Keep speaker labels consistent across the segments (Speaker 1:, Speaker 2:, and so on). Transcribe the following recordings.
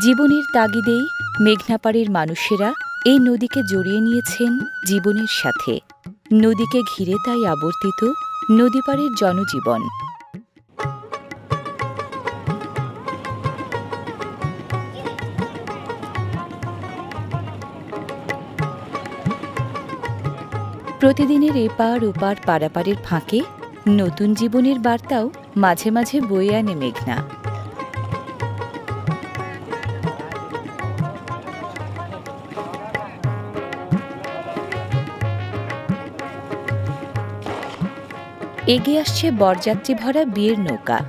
Speaker 1: জীবনের তাগিদেই মেঘনাপাড়ের মানুষেরা এই নদীকে জড়িয়ে নিয়েছেন জীবনের সাথে। নদীকে ঘিরে তাই আবর্তিত নদীপাড়ের জনজীবন। প্রতিদিনের এপার ওপার পারাপারের ফাঁকে নতুন জীবনের বার্তাও মাঝে মাঝে বয়ে আনে মেঘনা। এগিয়ে আসছে বরযাত্রী ভরা বিয়ের নৌকা।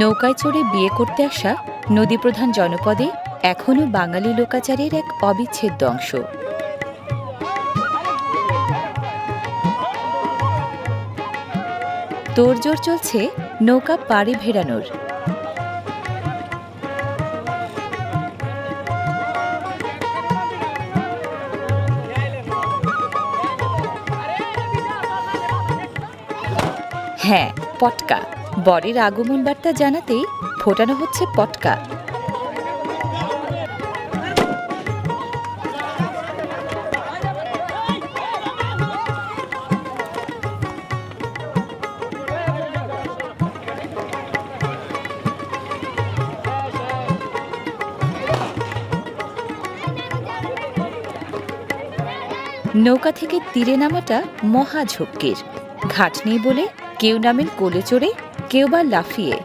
Speaker 1: নৌকায় চড়ে বিয়ে করতে আসা নদীপ্রধান জনপদে এখনও বাঙালি লোকাচারের এক অবিচ্ছেদ্য অংশ। তোড়জোড় চলছে নৌকা পাড়ে ভেড়ানোর। হ্যাঁ, পটকা। বরের আগমন বার্তা জানাতেই ফোটানো হচ্ছে পটকা। নৌকা থেকে তীরে নামাটা মহা ঝক্কির। ঘাট নেই বলে কেউ নামেন কোলে চড়ে, কেউ বা লাফিয়ে।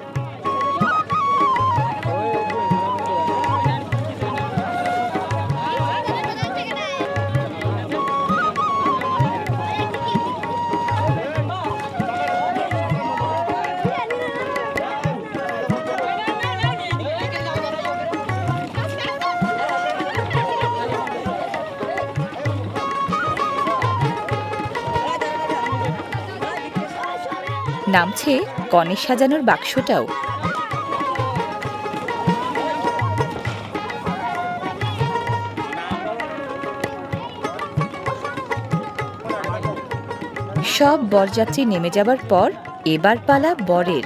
Speaker 1: নামছে কনে সাজানোর বাক্সটাও। সব বরযাত্রী নেমে যাবার পর এবার পালা বরের।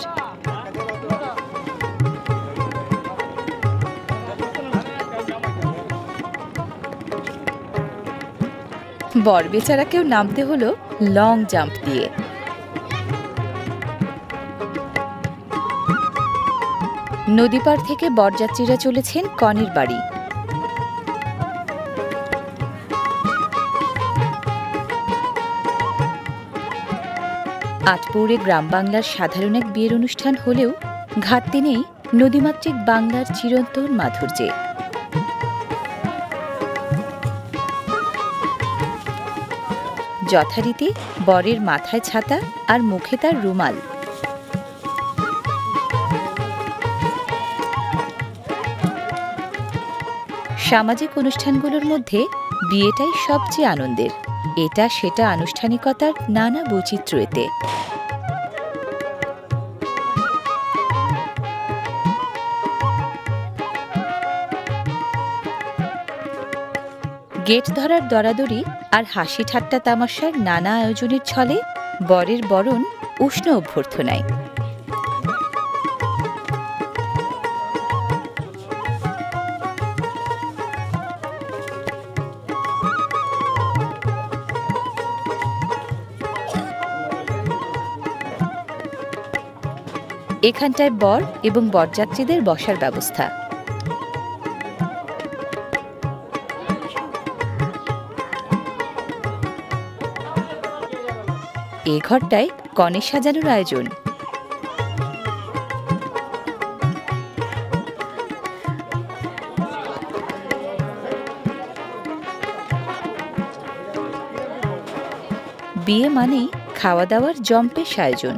Speaker 1: বর বেচারাকেও নামতে হলো লং জাম্প দিয়ে। নদীপাড় থেকে বরযাত্রীরা চলেছেন কনের বাড়ি। আটপৌরে গ্রাম বাংলার সাধারণ এক বিয়ের অনুষ্ঠান হলেও ঘাটতি নেই নদীমাতৃক বাংলার চিরন্তন মাধুর্যে। যথারীতি বরের মাথায় ছাতা আর মুখে তার রুমাল। সামাজিক অনুষ্ঠানগুলোর মধ্যে বিয়েটাই সবচেয়ে আনন্দের। এটা সেটা আনুষ্ঠানিকতার নানা বৈচিত্র্য এতে। গেট ধরার দরাদরি আর হাসি ঠাট্টা তামাশার নানা আয়োজনের ছলে বরের বরণ উষ্ণ অভ্যর্থনায়। এখানটায় বর এবং বরযাত্রীদের বসার ব্যবস্থা। এ ঘরটায় কনে সাজানোর আয়োজন। বিয়ে মানেই খাওয়া দাওয়ার জম্পেশ আয়োজন।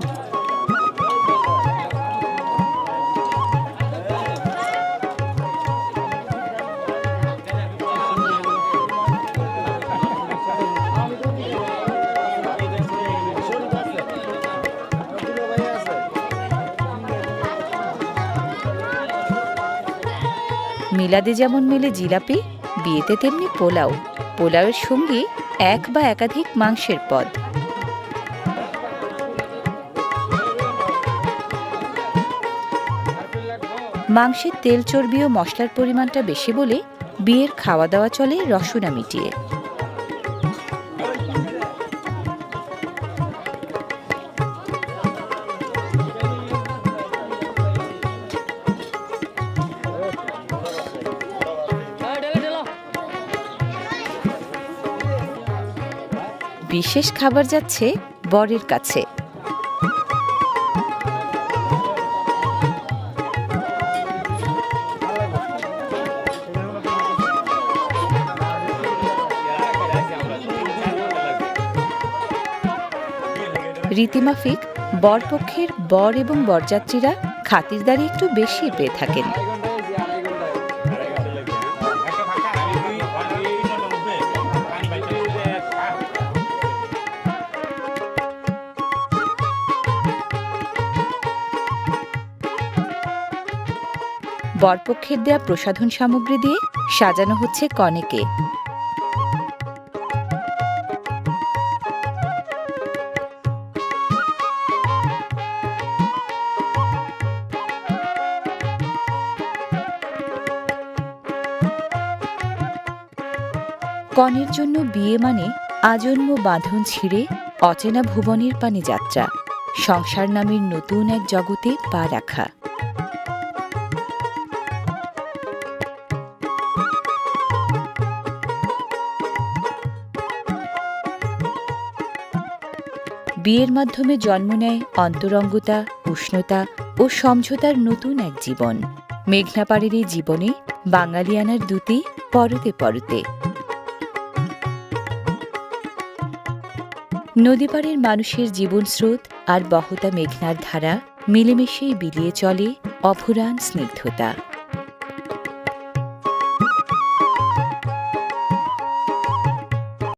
Speaker 1: মিলাদে যেমন মেলে জিলাপি, বিয়েতে তেমনি পোলাও। পোলাওয়ের সঙ্গে এক বা একাধিক মাংসের পদ। মাংসের তেল চর্বি ও মশলার পরিমাণটা বেশি বলে বিয়ের খাওয়া দাওয়া চলে রসনা মিটিয়ে। বিশেষ খাবার যাচ্ছে বরের কাছে। রীতিমাফিক বরপক্ষের বর এবং বরযাত্রীরা খাতিরদারি একটু বেশি পেয়ে থাকেন। বরপক্ষের দেয়া প্রসাধন সামগ্রী দিয়ে সাজানো হচ্ছে কনেকে। কনের জন্য বিয়ে মানে আজন্ম বাঁধন ছিঁড়ে অচেনা ভুবনের পানে যাত্রা, সংসার নামের নতুন এক জগতে পা রাখা। বিয়ের মাধ্যমে জন্ম নেয় অন্তরঙ্গতা, উষ্ণতা ও সমঝোতার নতুন এক জীবন। মেঘনাপাড়ের এই জীবনে বাঙালিয়ানার দূতি পরতে পরতে। নদীপাড়ের মানুষের জীবন স্রোত আর বহতা মেঘনার ধারা মিলেমিশেই বিলিয়ে চলে অফুরান স্নিগ্ধতা।